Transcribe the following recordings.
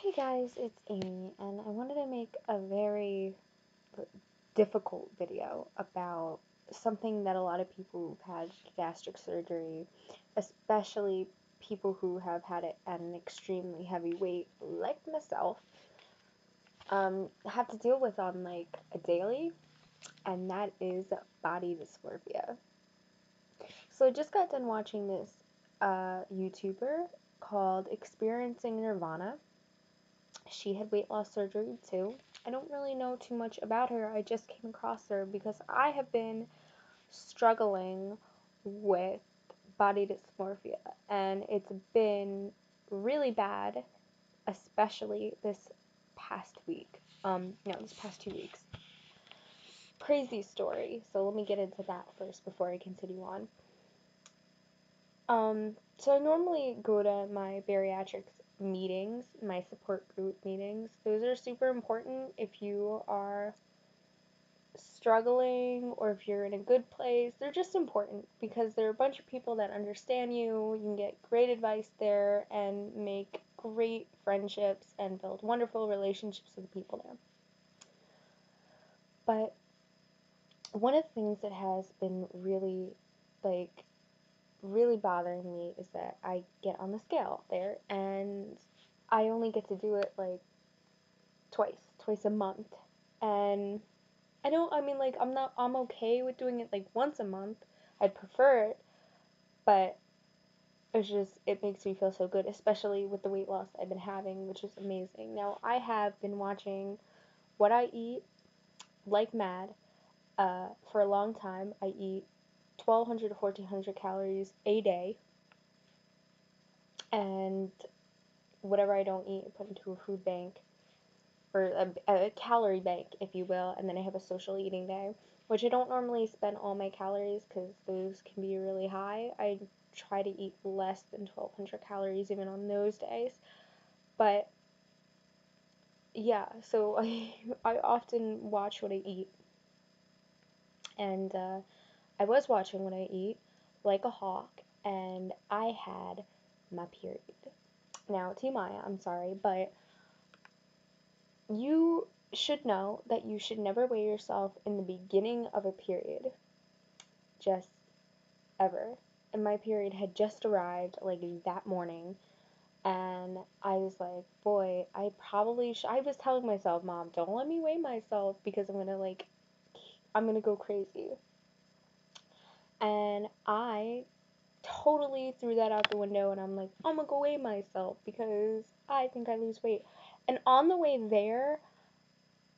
Hey guys, it's Amy, and I wanted to make a very difficult video about something that a lot of people who've had gastric surgery, especially people who have had it at an extremely heavy weight, like myself, have to deal with on like a daily, and that is body dysmorphia. So I just got done watching this YouTuber called Experiencing Nirvana. She had weight loss surgery too. I don't really know too much about her. I just came across her because I have been struggling with body dysmorphia, and it's been really bad, especially this past week. No, this past 2 weeks. Crazy story. So let me get into that first before I continue on. So I normally go to my bariatrics meetings, my support group meetings. Those are super important if you are struggling or if you're in a good place. They're just important because there are a bunch of people that understand you. You can get great advice there and make great friendships and build wonderful relationships with the people there. But one of the things that has been really bothering me is that I get on the scale there and I only get to do it like twice a month. And I know, I mean, like, I'm okay with doing it like once a month. I'd prefer it, but it makes me feel so good, especially with the weight loss I've been having, which is amazing. Now, I have been watching what I eat like mad for a long time. I eat 1,200 to 1,400 calories a day, and whatever I don't eat, I put into a food bank, or a calorie bank, if you will, and then I have a social eating day, which I don't normally spend all my calories because those can be really high. I try to eat less than 1,200 calories even on those days, but yeah, so I often watch what I eat, and I was watching what I eat like a hawk, and I had my period. Now, TMI, I'm sorry, but you should know that you should never weigh yourself in the beginning of a period. Just ever. And my period had just arrived like that morning. And I was like, boy, I probably I was telling myself, Mom, don't let me weigh myself because I'm gonna go crazy. And I totally threw that out the window and I'm like, I'm gonna go weigh myself because I think I lose weight. And on the way there,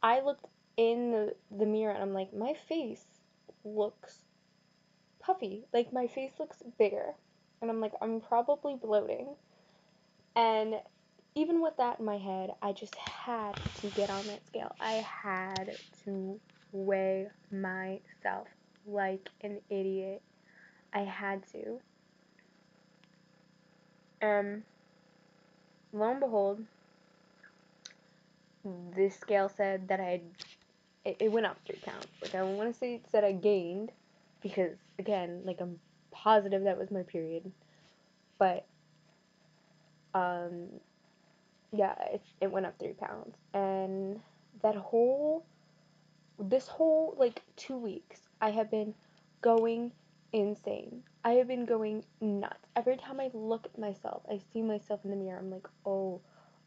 I looked in the mirror and I'm like, my face looks puffy. Like, my face looks bigger. And I'm like, I'm probably bloating. And even with that in my head, I just had to get on that scale. I had to weigh myself like an idiot. I had to. Lo and behold, this scale said that it went up 3 pounds. Like, I don't want to say it said I gained, because, again, like, I'm positive that was my period. But, um, yeah, it went up 3 pounds. And this whole, like, 2 weeks, I have been going insane. I have been going nuts. Every time I look at myself, I see myself in the mirror, I'm like, oh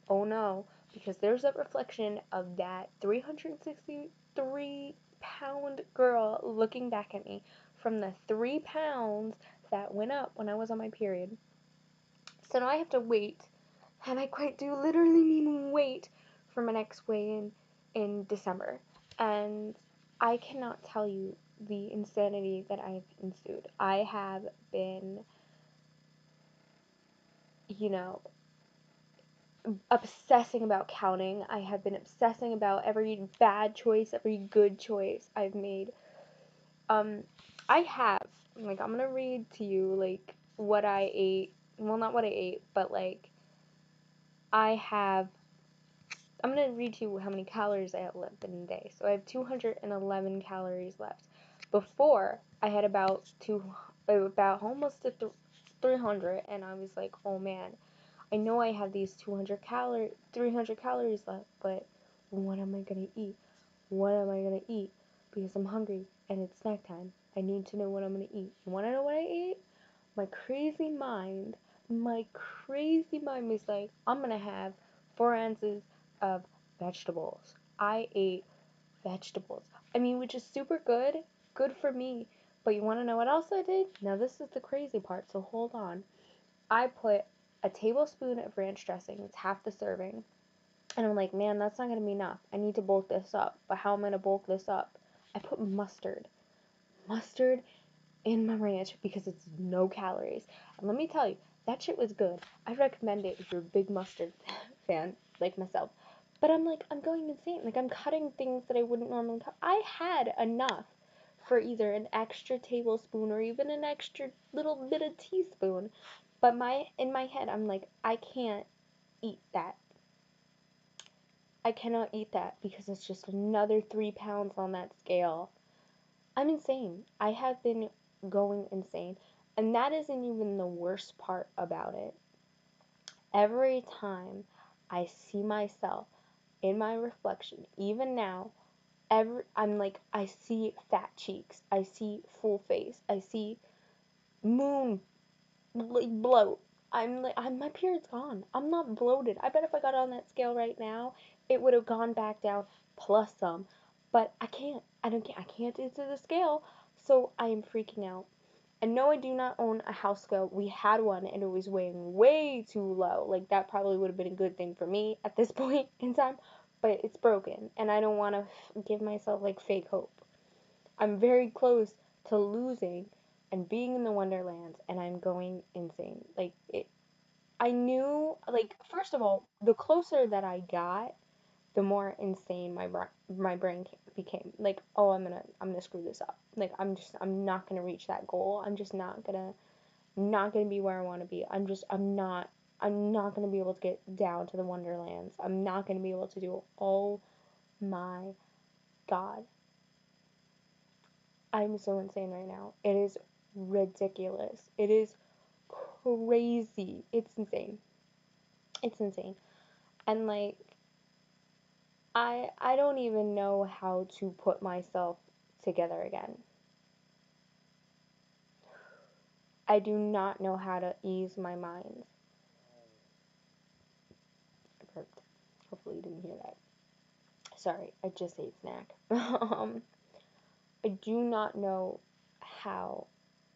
no, because there's a reflection of that 363-pound girl looking back at me from the 3 pounds that went up when I was on my period. So now I have to wait, and I quite do literally mean wait, for my next weigh-in in December. And I cannot tell you the insanity that I've ensued. I have been, you know, obsessing about counting. I have been obsessing about every bad choice, every good choice I've made. Um, I have, like, I'm gonna read to you, like, what I ate. Well, not what I ate, but, like, I have, I'm gonna read to you how many calories I have left in a day. So I have 211 calories left. Before, I had about almost to 300, and I was like, oh man, I know I have these 300 calories left, but what am I gonna eat? What am I gonna eat? Because I'm hungry and it's snack time. I need to know what I'm gonna eat. You wanna know what I ate? My crazy mind, my crazy mind was like, I'm gonna have 4 ounces of vegetables. I ate vegetables. I mean, which is super good for me. But you wanna know what else I did? Now this is the crazy part, so hold on. I put a tablespoon of ranch dressing, it's half the serving, and I'm like, man, that's not gonna be enough. I need to bulk this up. But how am I gonna bulk this up? I put mustard in my ranch because it's no calories. And let me tell you, that shit was good. I recommend it if you're a big mustard fan like myself. But I'm like, I'm going insane. Like, I'm cutting things that I wouldn't normally cut. I had enough for either an extra tablespoon or even an extra little bit of teaspoon. But in my head, I'm like, I can't eat that. I cannot eat that because it's just another 3 pounds on that scale. I'm insane. I have been going insane. And that isn't even the worst part about it. Every time I see myself in my reflection, even now, I'm like, I see fat cheeks. I see full face. I see moon like bloat. My period's gone. I'm not bloated. I bet if I got on that scale right now, it would have gone back down plus some. But I can't. I can't do to the scale. So I am freaking out. And no, I do not own a house scale. We had one and it was weighing way too low. Like that probably would have been a good thing for me at this point in time, but it's broken and I don't want to give myself like fake hope. I'm very close to losing and being in the Wonderlands and I'm going insane. Like it I knew like first of all, the closer that I got, the more insane my brain became. Like, oh, I'm gonna screw this up. Like I'm not gonna reach that goal. I'm just not gonna be where I want to be. I'm not gonna be able to get down to the Wonderlands. I'm not gonna be able to do it. Oh my God. I'm so insane right now. It is ridiculous. It is crazy. It's insane. It's insane. And like I don't even know how to put myself together again. I do not know how to ease my mind. I burped. Hopefully you didn't hear that. Sorry, I just ate snack. I do not know how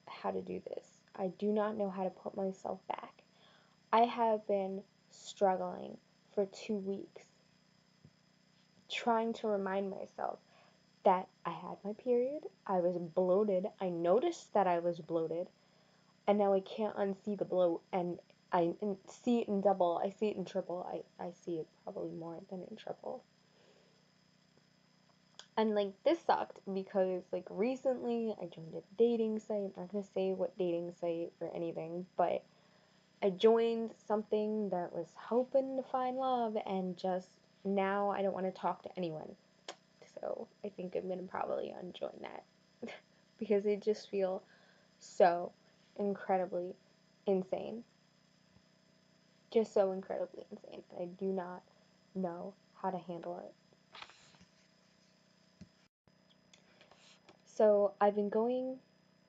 how to do this. I do not know how to put myself back. I have been struggling for 2 weeks trying to remind myself that I had my period, I was bloated, I noticed that I was bloated, and now I can't unsee the bloat, and I see it in double, I see it in triple, I see it probably more than in triple. And like this sucked because like recently I joined a dating site. I'm not gonna say what dating site or anything, but I joined something that was hoping to find love and just now I don't want to talk to anyone. So I think I'm gonna probably unjoin that because it just feel so incredibly insane. Just so incredibly insane. I do not know how to handle it. So I've been going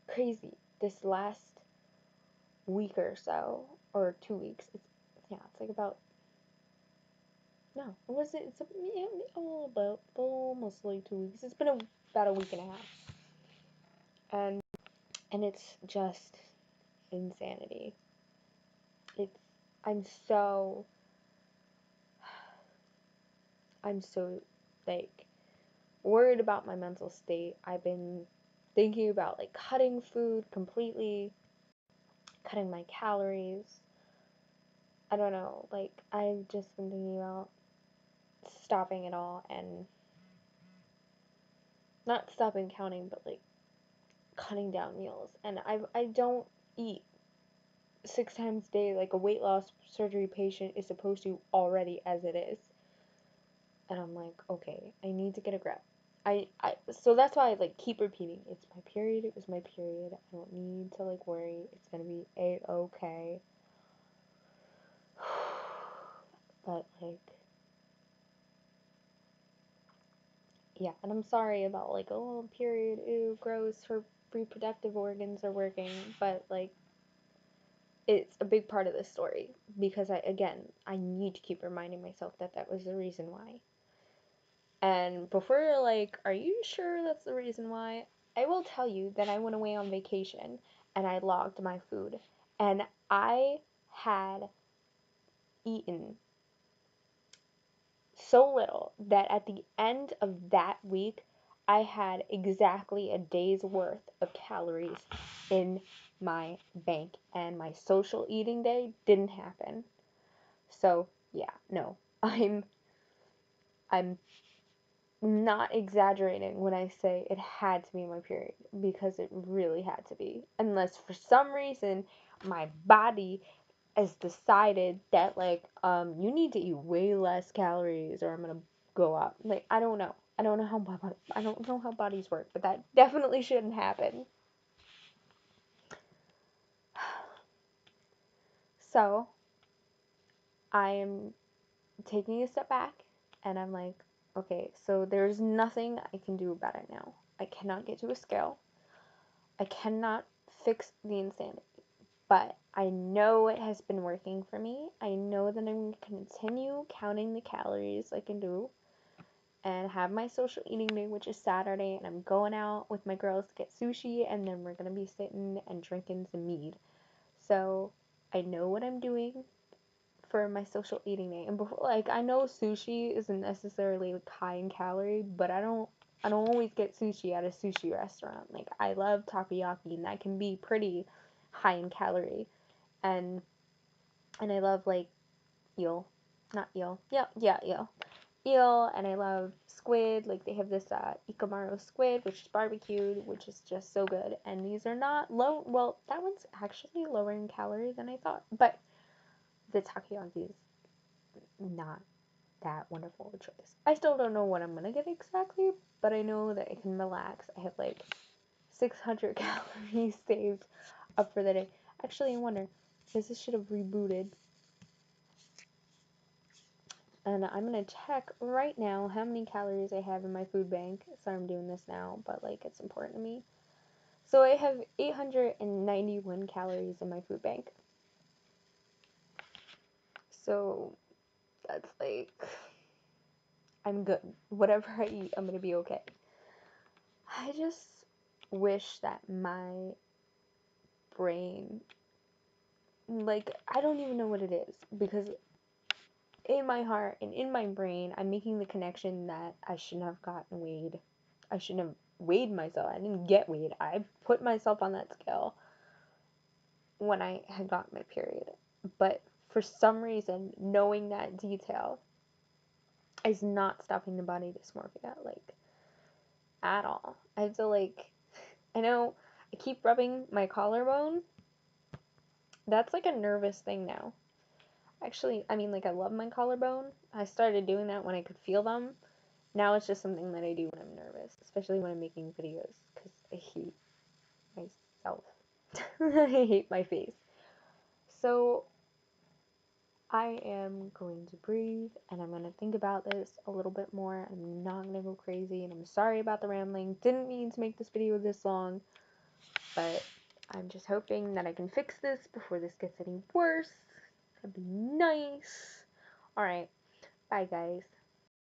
crazy this last week or so, or 2 weeks. It's like about no, was it? It's about almost like 2 weeks. It's been about a week and a half, and it's just insanity. It's I'm so I'm so like worried about my mental state. I've been thinking about like cutting food completely, cutting my calories. I don't know, like I've just been thinking about stopping it all and not stopping counting, but like cutting down meals. And I don't eat 6 times a day like a weight loss surgery patient is supposed to already as it is. And I'm like, okay, I need to get a grip. So that's why I like keep repeating, it's my period, it was my period. I don't need to like worry. It's gonna be a okay. But, like, yeah, and I'm sorry about, like, oh, period, ew, gross, her reproductive organs are working, but, like, it's a big part of the story because I need to keep reminding myself that that was the reason why. And before you're like, are you sure that's the reason why? I will tell you that I went away on vacation and I logged my food and I had eaten so little that at the end of that week, I had exactly a day's worth of calories in my bank, and my social eating day didn't happen. So, yeah, no, I'm not exaggerating when I say it had to be my period because it really had to be. Unless for some reason my body has decided that like you need to eat way less calories or I'm gonna go up. Like I don't know. I don't know how bodies work, but that definitely shouldn't happen. So I am taking a step back and I'm like, okay, so there's nothing I can do about it now. I cannot get to a scale. I cannot fix the insanity. But I know it has been working for me. I know that I'm going to continue counting the calories I can do and have my social eating day, which is Saturday, and I'm going out with my girls to get sushi, and then we're going to be sitting and drinking some mead. So I know what I'm doing for my social eating day. And before, like, I know sushi isn't necessarily like high in calorie, but I don't always get sushi at a sushi restaurant. Like I love takoyaki, and that can be pretty high in calorie. And I love like eel, not eel, yeah, eel, and I love squid. Like they have this ikamaru squid, which is barbecued, which is just so good. And these are not low. Well, that one's actually lower in calorie than I thought, but the takoyaki is not that wonderful a choice. I still don't know what I'm gonna get exactly, but I know that I can relax. I have like 600 calories saved up for the day. Actually, I wonder, because this should have rebooted. And I'm gonna check right now how many calories I have in my food bank. Sorry I'm doing this now, but like it's important to me. So I have 891 calories in my food bank. So that's like, I'm good. Whatever I eat, I'm gonna be okay. I just wish that my brain, like, I don't even know what it is because in my heart and in my brain, I'm making the connection that I shouldn't have gotten weighed. I shouldn't have weighed myself. I didn't get weighed. I put myself on that scale when I had gotten my period. But for some reason, knowing that detail is not stopping the body dysmorphia, like, at all. I have to, like, I know I keep rubbing my collarbone. That's like a nervous thing now. Actually, I mean, like, I love my collarbone. I started doing that when I could feel them. Now it's just something that I do when I'm nervous, especially when I'm making videos, because I hate myself. I hate my face. So I am going to breathe and I'm going to think about this a little bit more. I'm not going to go crazy, and I'm sorry about the rambling. Didn't mean to make this video this long, but I'm just hoping that I can fix this before this gets any worse. That'd be nice. Alright, bye guys.